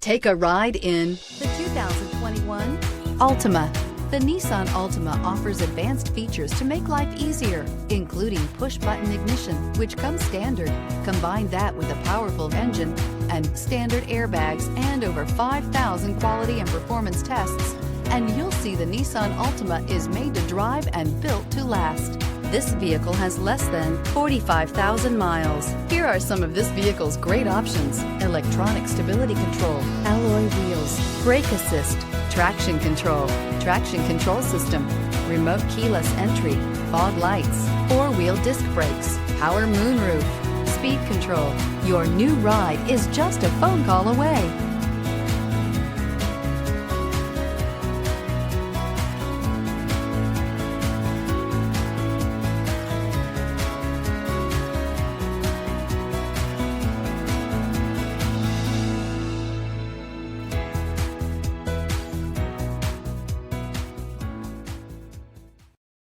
Take a ride in the 2021 Altima. The Nissan Altima offers advanced features to make life easier, including push-button ignition, which comes standard. Combine that with a powerful engine and standard airbags and over 5,000 quality and performance tests, and you'll see the Nissan Altima is made to drive and built to last. This vehicle has less than 45,000 miles. Here are some of this vehicle's great options: electronic stability control, alloy wheels, brake assist, traction control system, remote keyless entry, fog lights, four-wheel disc brakes, power moonroof, speed control. Your new ride is just a phone call away.